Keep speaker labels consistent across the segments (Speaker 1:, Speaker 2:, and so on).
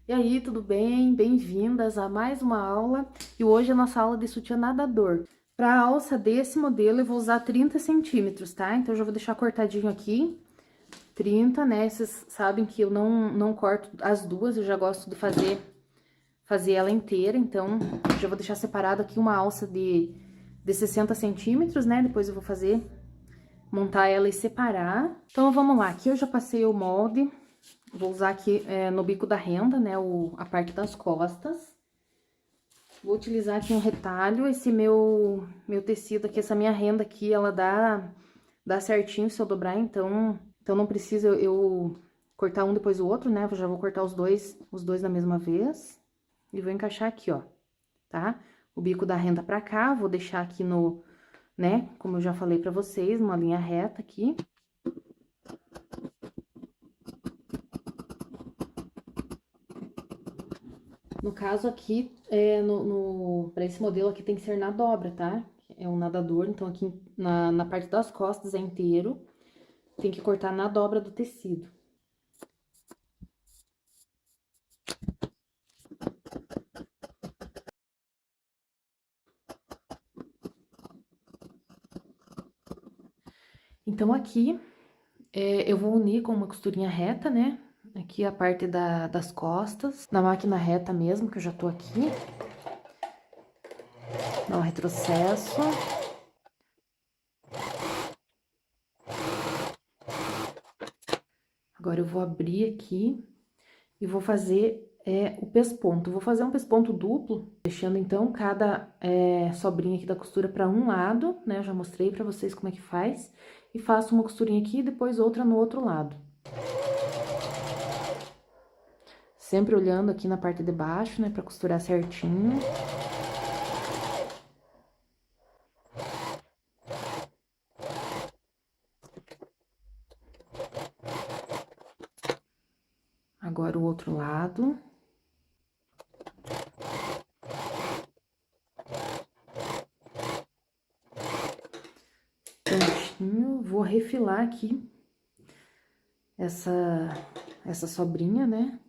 Speaker 1: E aí, tudo bem? Bem-vindas a mais uma aula. E hoje a nossa aula de sutiã nadador. Para a alça desse modelo, eu vou usar 30 centímetros, tá? Então, eu já vou deixar cortadinho aqui, 30, né? Vocês sabem que eu não corto as duas, eu já gosto de fazer ela inteira. Então, já vou deixar separado aqui uma alça de 60 centímetros, né? Depois eu vou montar ela e separar. Então, vamos lá. Aqui eu já passei o molde. Vou usar aqui no bico da renda, né, a parte das costas. Vou utilizar aqui um retalho, esse meu tecido aqui, essa minha renda aqui, ela dá certinho se eu dobrar, então não precisa eu cortar um depois do outro, né, eu já vou cortar os dois da mesma vez. E vou encaixar aqui, ó, tá? O bico da renda pra cá, vou deixar aqui né, como eu já falei pra vocês, uma linha reta aqui. No caso aqui, para esse modelo aqui tem que ser na dobra, tá? É um nadador, então aqui na parte das costas é inteiro. Tem que cortar na dobra do tecido. Então aqui, eu vou unir com uma costurinha reta, né? Aqui a parte das costas, na máquina reta mesmo, que eu já tô aqui. Dá um retrocesso. Agora eu vou abrir aqui e vou fazer o pesponto. Vou fazer um pesponto duplo, deixando então cada sobrinha aqui da costura para um lado, né? Eu já mostrei para vocês como é que faz. E faço uma costurinha aqui e depois outra no outro lado. Sempre olhando aqui na parte de baixo, né? Para costurar certinho. Agora o outro lado. Prontinho. Vou refilar aqui essa sobrinha, né?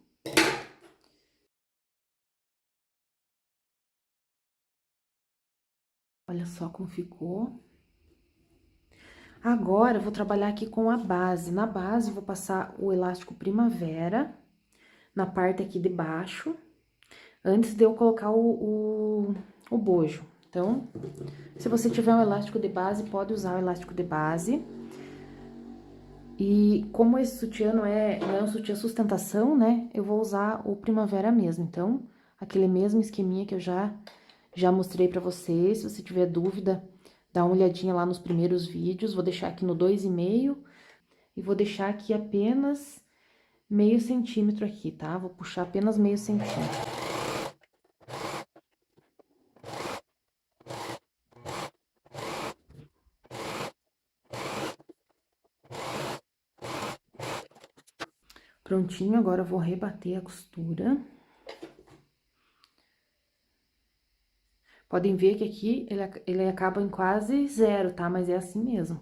Speaker 1: Olha só como ficou. Agora, eu vou trabalhar aqui com a base. Na base, eu vou passar o elástico primavera na parte aqui de baixo, antes de eu colocar o bojo. Então, se você tiver um elástico de base, pode usar o elástico de base. E como esse sutiã não é um sutiã sustentação, né? Eu vou usar o primavera mesmo. Então, aquele mesmo esqueminha que eu já mostrei pra vocês. Se você tiver dúvida, dá uma olhadinha lá nos primeiros vídeos. Vou deixar aqui no 2,5 e vou deixar aqui apenas meio centímetro aqui, tá? Vou puxar apenas meio centímetro. Prontinho, agora eu vou rebater a costura. Podem ver que aqui ele acaba em quase zero, tá? Mas é assim mesmo.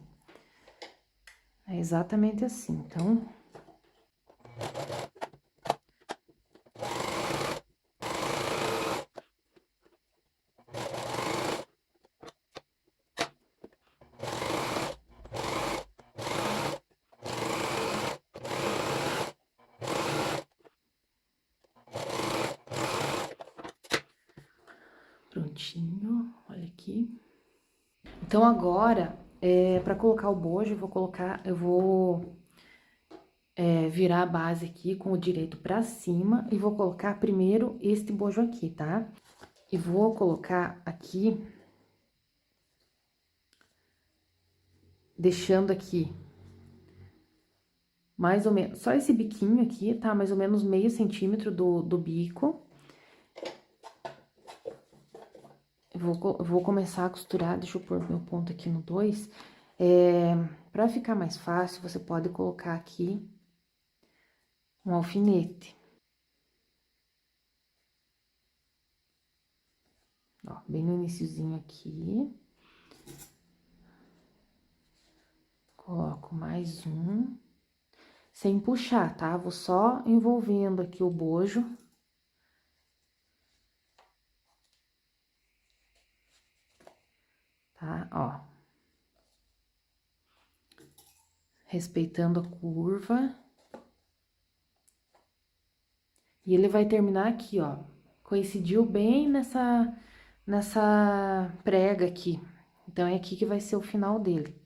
Speaker 1: É exatamente assim, então... Prontinho, olha aqui. Então, agora, pra colocar o bojo, eu vou virar a base aqui com o direito pra cima e vou colocar primeiro este bojo aqui, tá? E vou colocar aqui, deixando aqui mais ou menos, só esse biquinho aqui, tá? Mais ou menos meio centímetro do bico. Vou começar a costurar, deixa eu pôr meu ponto aqui no 2. Pra ficar mais fácil, você pode colocar aqui um alfinete. Ó, bem no iniciozinho aqui. Coloco mais um. Sem puxar, tá? Vou só envolvendo aqui o bojo. tá? Ó. Respeitando a curva. E ele vai terminar aqui, ó. Coincidiu bem nessa prega aqui. Então, é aqui que vai ser o final dele.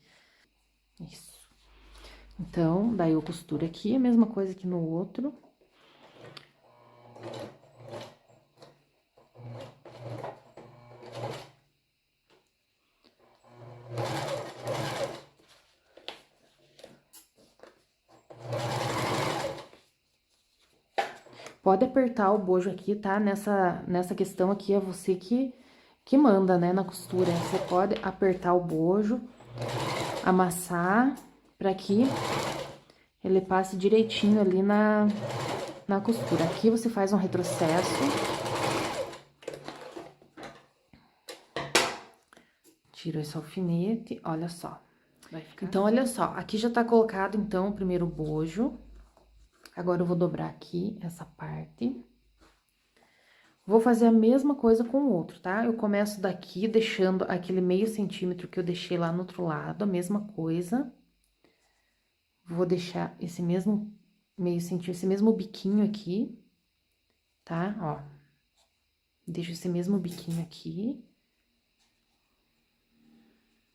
Speaker 1: Isso. Então, daí eu costuro aqui, a mesma coisa que no outro. Pode apertar o bojo aqui, tá? Nessa questão aqui é você que manda, né, na costura. Você pode apertar o bojo, amassar, pra que ele passe direitinho ali na costura. Aqui você faz um retrocesso. Tira esse alfinete, olha só. Então, olha só, aqui já tá colocado, então, o primeiro bojo. Agora, eu vou dobrar aqui essa parte. Vou fazer a mesma coisa com o outro, tá? Eu começo daqui, deixando aquele meio centímetro que eu deixei lá no outro lado, a mesma coisa. Vou deixar esse mesmo meio centímetro, esse mesmo biquinho aqui, tá? Ó. Deixo esse mesmo biquinho aqui.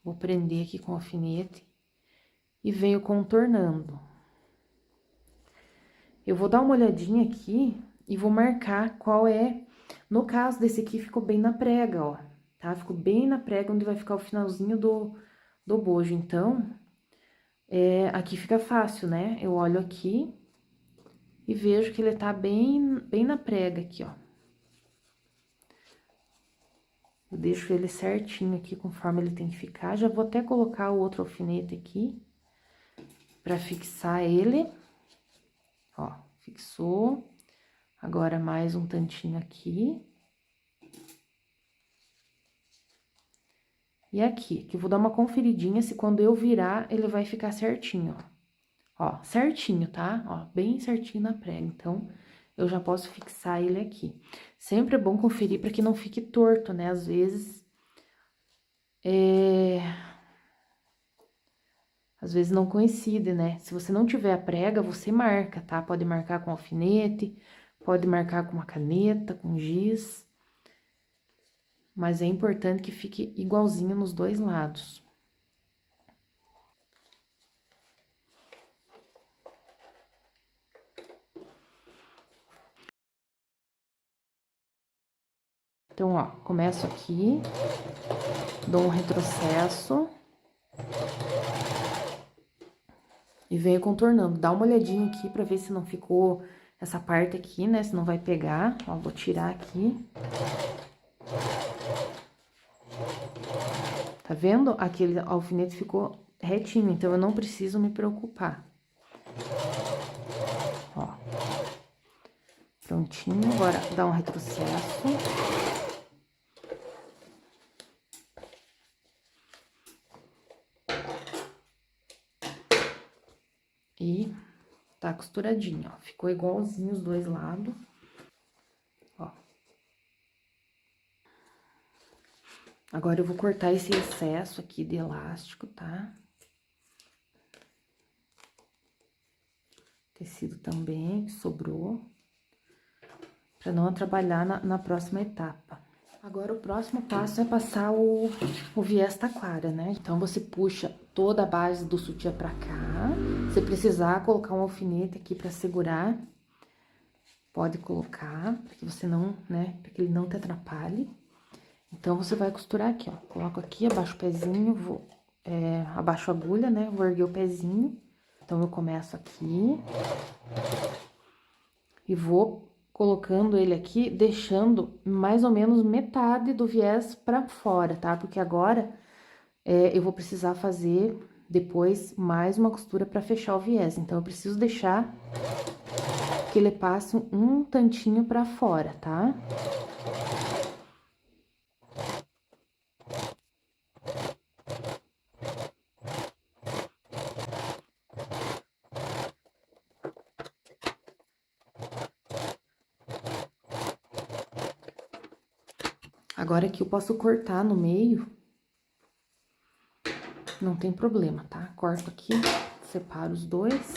Speaker 1: Vou prender aqui com o alfinete e venho contornando. Eu vou dar uma olhadinha aqui e vou marcar qual é... No caso desse aqui, ficou bem na prega, ó, tá? Ficou bem na prega onde vai ficar o finalzinho do bojo. Então, aqui fica fácil, né? Eu olho aqui e vejo que ele tá bem na prega aqui, ó. Eu deixo ele certinho aqui, conforme ele tem que ficar. Já vou até colocar o outro alfinete aqui, pra fixar ele. Ó, fixou. Agora, mais um tantinho aqui. E aqui, que eu vou dar uma conferidinha se quando eu virar, ele vai ficar certinho, ó. Ó, certinho, tá? Ó, bem certinho na prega. Então, eu já posso fixar ele aqui. Sempre é bom conferir para que não fique torto, né? Às vezes, às vezes não coincide, né? Se você não tiver a prega, você marca, tá? Pode marcar com alfinete, pode marcar com uma caneta, com giz. Mas é importante que fique igualzinho nos dois lados. Então, ó, começo aqui, dou um retrocesso e venho contornando. Dá uma olhadinha aqui pra ver se não ficou essa parte aqui, né? Se não vai pegar. Ó, vou tirar aqui. Tá vendo? Aquele alfinete ficou retinho, então eu não preciso me preocupar. Ó. Prontinho, agora dá um retrocesso. E tá costuradinho, ó. Ficou igualzinho os dois lados. Ó. Agora, eu vou cortar esse excesso aqui de elástico, tá? Tecido também, que sobrou. Pra não atrapalhar na próxima etapa. Agora, o próximo passo é passar o viés taquara, né? Então, você puxa toda a base do sutiã pra cá. Se precisar colocar um alfinete aqui pra segurar, pode colocar, pra que você não, né? Pra que ele não te atrapalhe. Então, você vai costurar aqui, ó. Coloco aqui, abaixo o pezinho, abaixo a agulha, né? Vou erguer o pezinho. Então, eu começo aqui. E vou colocando ele aqui, deixando mais ou menos metade do viés pra fora, tá? Porque agora, eu vou precisar fazer depois mais uma costura pra fechar o viés. Então, eu preciso deixar que ele passe um tantinho pra fora, tá? Agora aqui eu posso cortar no meio não tem problema, tá? Corto aqui, separo os dois.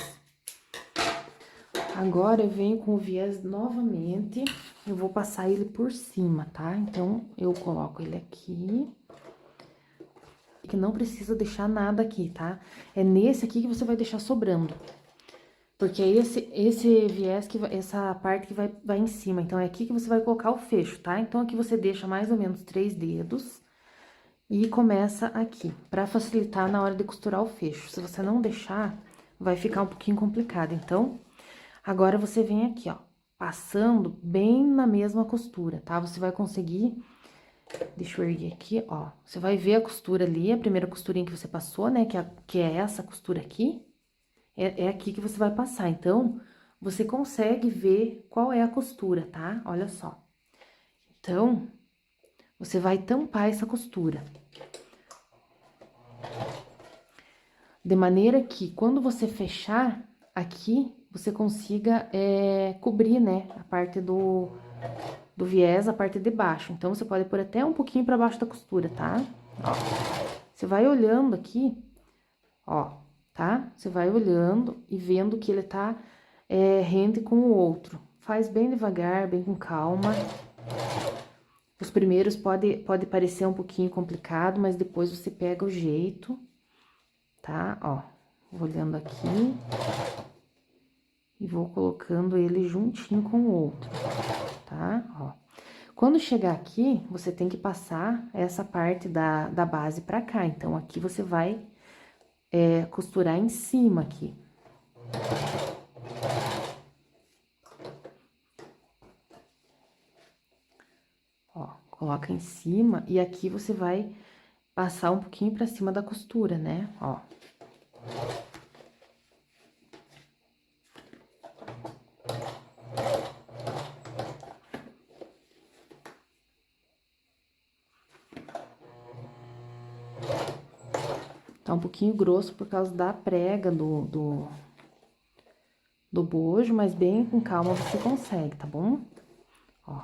Speaker 1: Agora, eu venho com o viés novamente, eu vou passar ele por cima, tá? Então, eu coloco ele aqui. Que não precisa deixar nada aqui, tá? É nesse aqui que você vai deixar sobrando. Porque é esse viés, essa parte que vai em cima. Então, é aqui que você vai colocar o fecho, tá? Então, aqui você deixa mais ou menos 3 dedos. E começa aqui, pra facilitar na hora de costurar o fecho. Se você não deixar, vai ficar um pouquinho complicado. Então, agora você vem aqui, ó, passando bem na mesma costura, tá? Você vai conseguir, deixa eu erguer aqui, ó. Você vai ver a costura ali, a primeira costurinha que você passou, né? Que é essa costura aqui. É aqui que você vai passar. Então, você consegue ver qual é a costura, tá? Olha só. Então, você vai tampar essa costura. De maneira que, quando você fechar aqui, você consiga cobrir, né, a parte do viés, a parte de baixo. Então, você pode pôr até um pouquinho pra baixo da costura, tá? Ó, você vai olhando aqui, ó, tá? Você vai olhando e vendo que ele tá rente com o outro. Faz bem devagar, bem com calma. Os primeiros pode parecer um pouquinho complicado, mas depois você pega o jeito, tá? Ó, vou olhando aqui e vou colocando ele juntinho com o outro, tá? Ó. Quando chegar aqui, você tem que passar essa parte da base pra cá. Então, aqui você vai costurar em cima aqui. Ó, coloca em cima e aqui você vai passar um pouquinho pra cima da costura, né? Ó. Tá um pouquinho grosso por causa da prega do bojo, mas bem com calma você consegue, tá bom? Ó.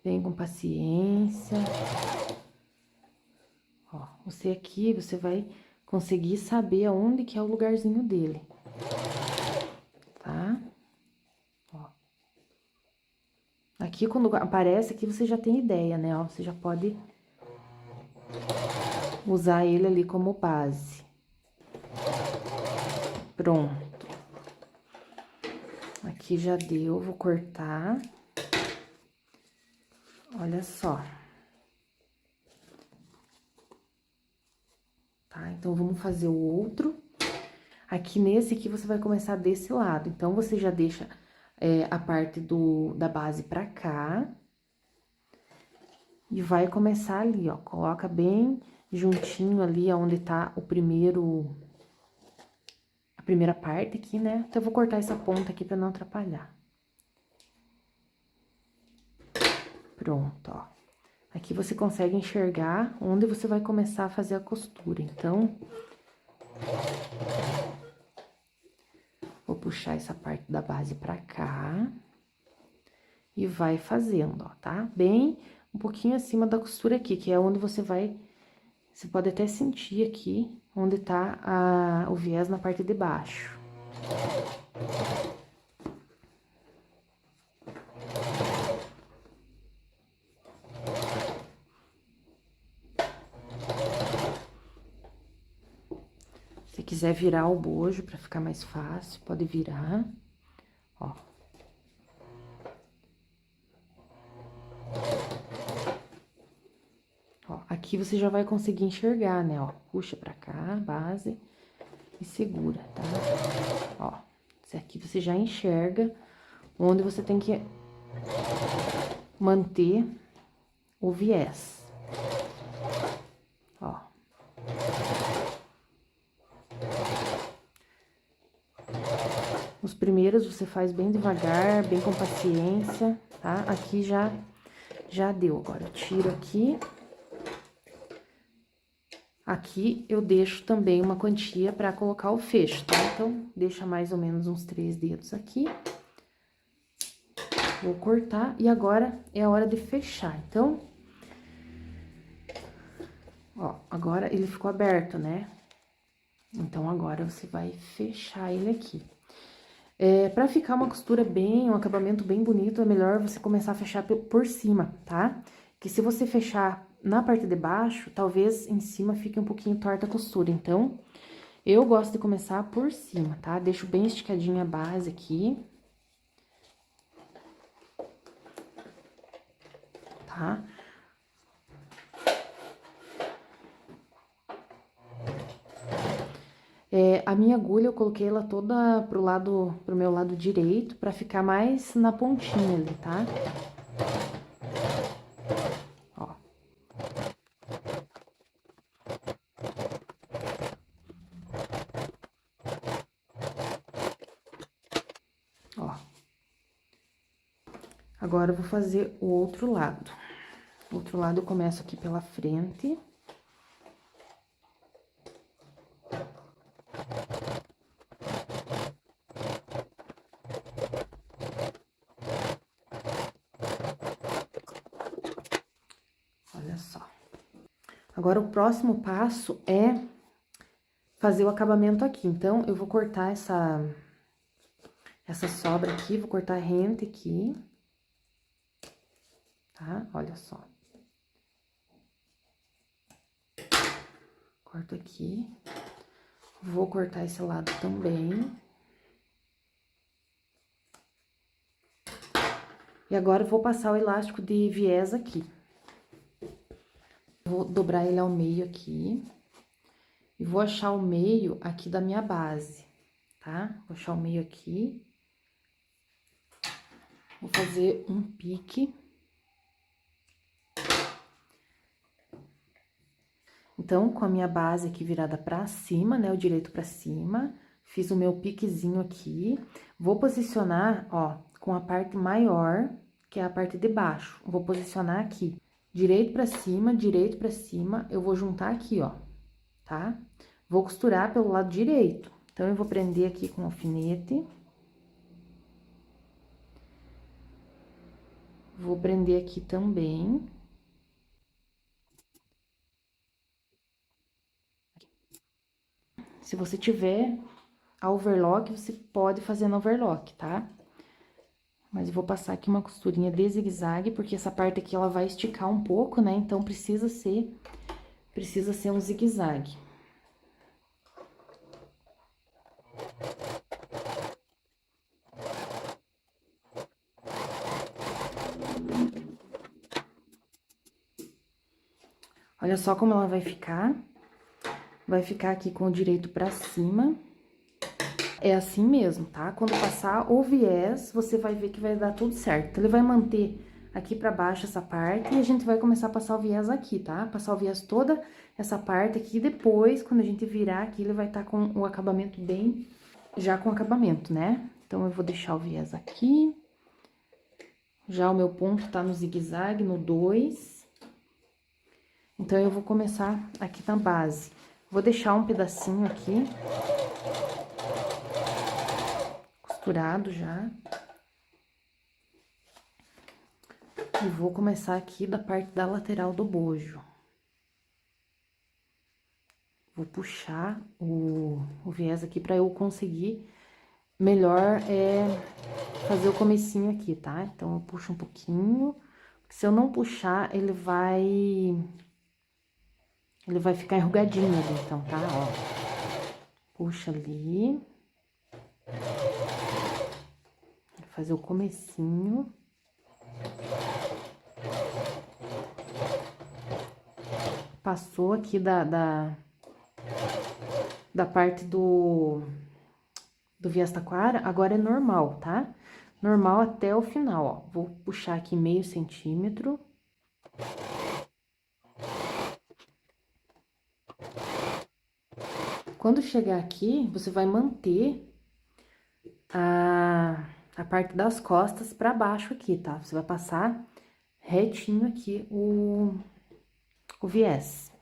Speaker 1: Bem com paciência. Ó, você aqui, você vai conseguir saber aonde que é o lugarzinho dele. Tá? Ó. Aqui, quando aparece, aqui você já tem ideia, né? Ó, você já pode usar ele ali como base. Pronto. Aqui já deu, vou cortar. Olha só. Tá? Então, vamos fazer o outro. Aqui nesse aqui, você vai começar desse lado. Então, você já deixa a parte da base pra cá. E vai começar ali, ó. Coloca bem juntinho ali, onde tá a primeira parte aqui, né? Então, eu vou cortar essa ponta aqui pra não atrapalhar. Pronto, ó. Aqui você consegue enxergar onde você vai começar a fazer a costura. Então, vou puxar essa parte da base pra cá. E vai fazendo, ó, tá? Bem um pouquinho acima da costura aqui, que é onde você vai... Você pode até sentir aqui, onde tá o viés na parte de baixo. Se quiser virar o bojo pra ficar mais fácil, pode virar, ó. Ó, aqui você já vai conseguir enxergar, né, ó. Puxa pra cá, base, e segura, tá? Ó, esse aqui você já enxerga onde você tem que manter o viés. Ó. Os primeiros você faz bem devagar, bem com paciência, tá? Aqui já deu. Agora, eu tiro aqui. Aqui, eu deixo também uma quantia pra colocar o fecho, tá? Então, deixa mais ou menos uns 3 dedos aqui. Vou cortar, e agora é a hora de fechar. Então, Ó, agora ele ficou aberto, né? Então, agora você vai fechar ele aqui. Pra ficar uma costura bem, um acabamento bem bonito, é melhor você começar a fechar por cima, tá? Que se você fechar na parte de baixo, talvez em cima fique um pouquinho torta a costura. Então, eu gosto de começar por cima, tá? Deixo bem esticadinha a base aqui. Tá? A minha agulha, eu coloquei ela toda pro meu lado direito, pra ficar mais na pontinha ali, tá? Ó. Ó. Agora, eu vou fazer o outro lado. O outro lado, eu começo aqui pela frente. Olha só. Agora, o próximo passo é fazer o acabamento aqui. Então, eu vou cortar essa sobra aqui, vou cortar rente aqui. Tá? Olha só. Corto aqui. Vou cortar esse lado também. E agora, eu vou passar o elástico de viés aqui. Vou dobrar ele ao meio aqui. E vou achar o meio aqui da minha base, tá? Vou achar o meio aqui. Vou fazer um pique. Então, com a minha base aqui virada pra cima, né? O direito pra cima. Fiz o meu piquezinho aqui. Vou posicionar, ó, com a parte maior, que é a parte de baixo. Vou posicionar aqui. Direito pra cima. Eu vou juntar aqui, ó, tá? Vou costurar pelo lado direito. Então, eu vou prender aqui com o alfinete. Vou prender aqui também. Se você tiver a overlock, você pode fazer no overlock, tá? Mas eu vou passar aqui uma costurinha de zigue-zague, porque essa parte aqui, ela vai esticar um pouco, né? Então, precisa ser um zigue-zague. Olha só como ela vai ficar. Vai ficar aqui com o direito pra cima. É assim mesmo, tá? Quando passar o viés, você vai ver que vai dar tudo certo. Então, ele vai manter aqui pra baixo essa parte e a gente vai começar a passar o viés aqui, tá? Passar o viés toda essa parte aqui, depois, quando a gente virar aqui, ele vai estar com o acabamento bem, já com acabamento, né? Então, eu vou deixar o viés aqui. Já o meu ponto tá no zigue-zague, no 2. Então, eu vou começar aqui na base. Vou deixar um pedacinho aqui costurado já. E vou começar aqui da parte da lateral do bojo. Vou puxar o viés aqui pra eu conseguir melhor fazer o comecinho aqui, tá? Então, eu puxo um pouquinho. Se eu não puxar, ele vai ficar enrugadinho ali, então, tá? Ó, puxa ali. Vou fazer o comecinho. Passou aqui da parte do viés taquara, agora é normal, tá? Normal até o final, ó. Vou puxar aqui meio centímetro. Quando chegar aqui, você vai manter a parte das costas pra baixo aqui, tá? Você vai passar retinho aqui o viés.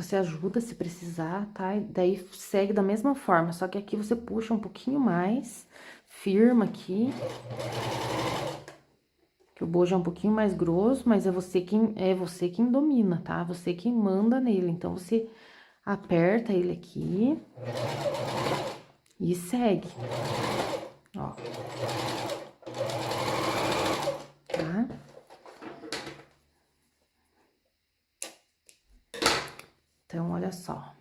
Speaker 1: você ajuda se precisar, tá? E daí segue da mesma forma, só que aqui você puxa um pouquinho mais, firma aqui. Que o bojo é um pouquinho mais grosso, mas é você quem domina, tá? Você quem manda nele. Então, você aperta ele aqui e segue, ó. Tá? Então, olha só.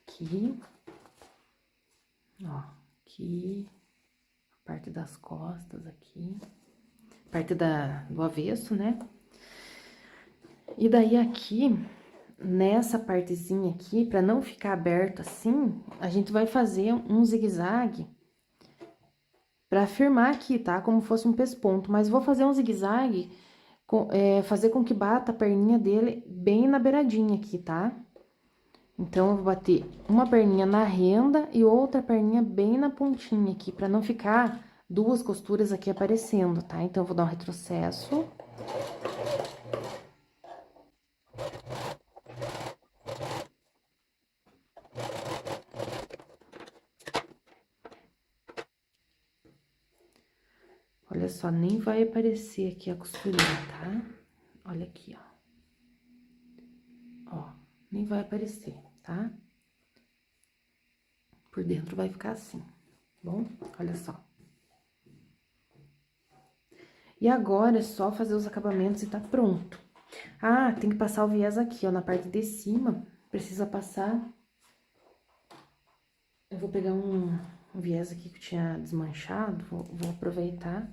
Speaker 1: Aqui, ó, aqui, a parte das costas aqui, parte do avesso, né? E daí aqui, nessa partezinha aqui, pra não ficar aberto assim, a gente vai fazer um zigue-zague pra firmar aqui, tá? Como fosse um pesponto, mas vou fazer um zigue-zague, fazer com que bata a perninha dele bem na beiradinha aqui, tá? Então, eu vou bater uma perninha na renda e outra perninha bem na pontinha aqui, pra não ficar duas costuras aqui aparecendo, tá? Então, eu vou dar um retrocesso. Olha só, nem vai aparecer aqui a costurinha, tá? Olha aqui, ó. Ó, nem vai aparecer, tá? Por dentro vai ficar assim, bom? Olha só. E agora é só fazer os acabamentos e tá pronto. Ah, tem que passar o viés aqui, ó, na parte de cima. Precisa passar. Eu vou pegar um viés aqui que eu tinha desmanchado, vou aproveitar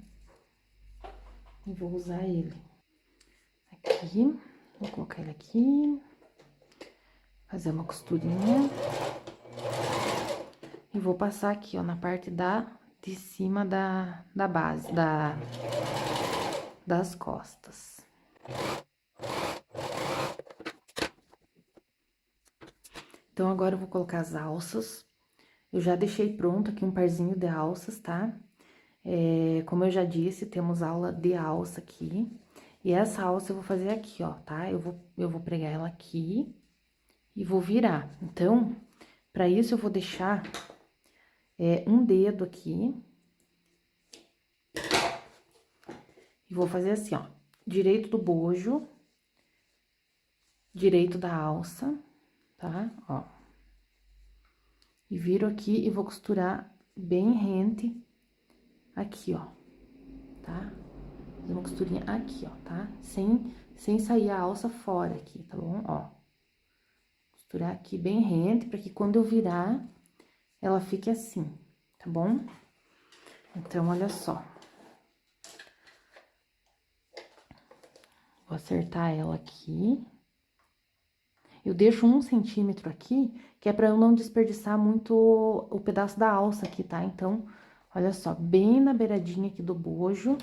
Speaker 1: e vou usar ele. Aqui, vou colocar ele aqui. Fazer uma costurinha. E vou passar aqui, ó, na parte de cima da base, das costas. Então, agora eu vou colocar as alças. Eu já deixei pronto aqui um parzinho de alças, tá? Como eu já disse, temos aula de alça aqui. E essa alça eu vou fazer aqui, ó, tá? Eu vou pregar ela aqui e vou virar. Então, pra isso eu vou deixar um dedo aqui. E vou fazer assim, ó, direito do bojo, direito da alça, tá? Ó. E viro aqui e vou costurar bem rente aqui, ó, tá? Fazer uma costurinha aqui, ó, tá? Sem sair a alça fora aqui, tá bom? Ó. Costurar aqui bem rente, pra que quando eu virar, ela fique assim, tá bom? Então, olha só. Vou acertar ela aqui. Eu deixo 1 centímetro aqui, que é pra eu não desperdiçar muito o pedaço da alça aqui, tá? Então, olha só, bem na beiradinha aqui do bojo,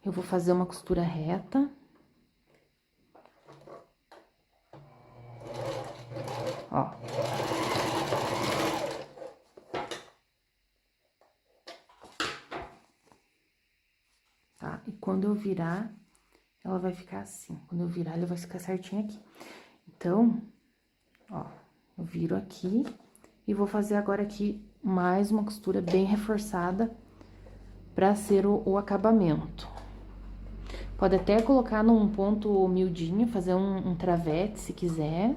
Speaker 1: eu vou fazer uma costura reta. Ó. Tá? E quando eu virar, ela vai ficar assim. Quando eu virar, ela vai ficar certinho aqui. Então, ó, eu viro aqui e vou fazer agora aqui mais uma costura bem reforçada pra ser o acabamento. Pode até colocar num ponto miudinho, fazer um travete, se quiser.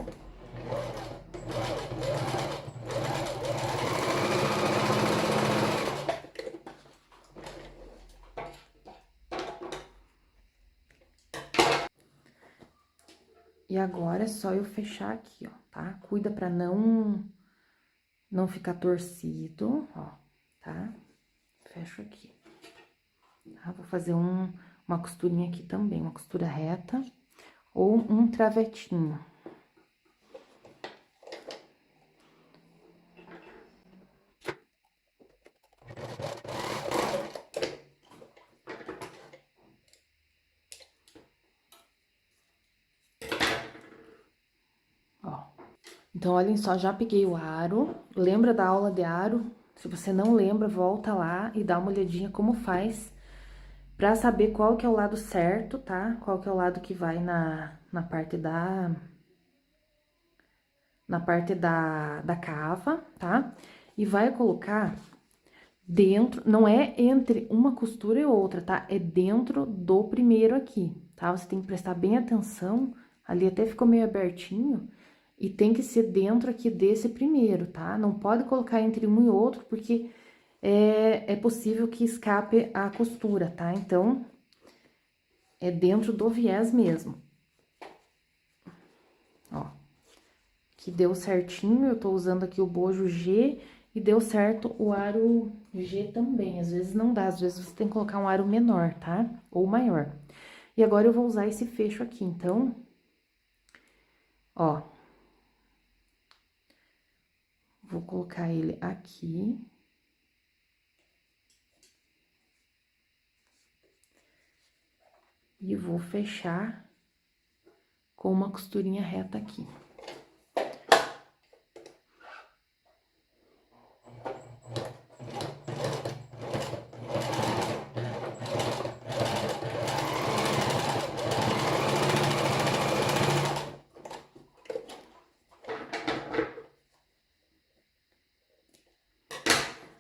Speaker 1: E agora é só eu fechar aqui, ó, tá? Cuida pra não ficar torcido, ó, tá? Fecho aqui. Tá? Vou fazer uma costurinha aqui também, uma costura reta ou um travetinho. Ó. Então, olhem só, já peguei o aro. Lembra da aula de aro? Se você não lembra, volta lá e dá uma olhadinha como faz pra saber qual que é o lado certo, tá? Qual que é o lado que vai na parte na parte da cava, tá? E vai colocar dentro, não é entre uma costura e outra, tá? É dentro do primeiro aqui, tá? Você tem que prestar bem atenção, ali até ficou meio abertinho, e tem que ser dentro aqui desse primeiro, tá? Não pode colocar entre um e outro, porque é possível que escape a costura, tá? Então, é dentro do viés mesmo. Ó, que deu certinho, eu tô usando aqui o bojo G e deu certo o aro G também. Às vezes não dá, às vezes você tem que colocar um aro menor, tá? Ou maior. E agora eu vou usar esse fecho aqui, então, ó. Vou colocar ele aqui. E vou fechar com uma costurinha reta aqui.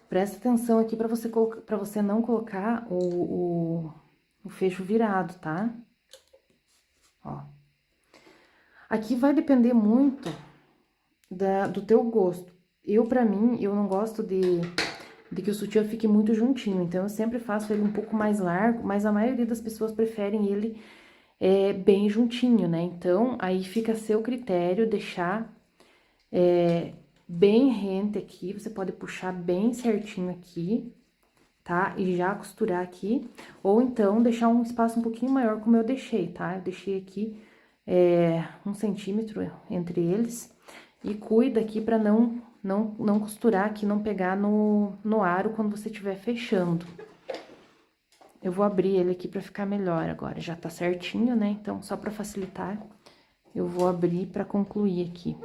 Speaker 1: Presta atenção aqui pra você não colocar o fecho virado, tá? Ó. Aqui vai depender muito do teu gosto. Pra mim, eu não gosto de que o sutiã fique muito juntinho, então eu sempre faço ele um pouco mais largo, mas a maioria das pessoas preferem ele bem juntinho, né? Então, aí fica a seu critério deixar bem rente aqui, você pode puxar bem certinho aqui, tá? E já costurar aqui, ou então deixar um espaço um pouquinho maior como eu deixei, tá? Eu deixei aqui 1 centímetro entre eles, e cuida aqui pra não costurar aqui, não pegar no aro quando você estiver fechando. Eu vou abrir ele aqui pra ficar melhor agora, já tá certinho, né? Então, só pra facilitar, eu vou abrir pra concluir aqui.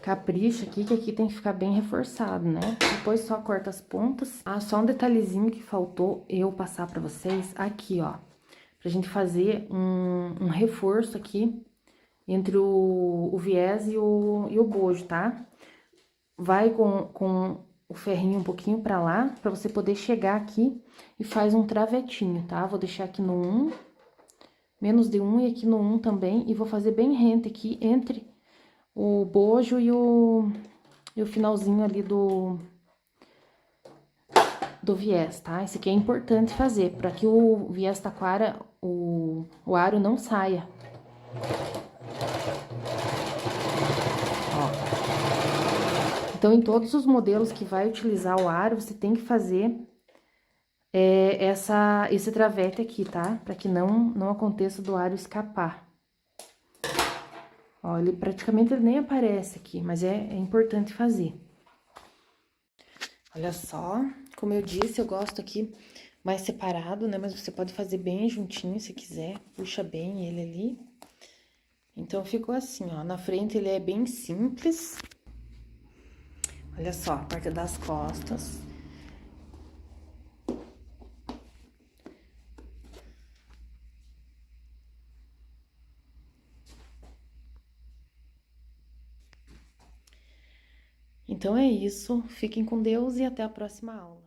Speaker 1: Capricha aqui, que aqui tem que ficar bem reforçado, né? Depois só corta as pontas. Ah, só um detalhezinho que faltou eu passar pra vocês aqui, ó. Pra gente fazer um reforço aqui entre o viés e o bojo, tá? Vai com o ferrinho um pouquinho pra lá, pra você poder chegar aqui e faz um travetinho, tá? Vou deixar aqui no 1, menos de 1 e aqui no 1 também, e vou fazer bem rente aqui entre o bojo e o finalzinho ali do viés, tá? Esse aqui é importante fazer, para que o viés taquara, o aro não saia. Ó. Então, em todos os modelos que vai utilizar o aro, você tem que fazer esse travete aqui, tá? Para que não aconteça do aro escapar. Ó, ele praticamente nem aparece aqui, mas é importante fazer. Olha só, como eu disse, eu gosto aqui mais separado, né? Mas você pode fazer bem juntinho se quiser, puxa bem ele ali. Então, ficou assim, ó, na frente ele é bem simples. Olha só, a parte das costas. Então, é isso. Fiquem com Deus e até a próxima aula.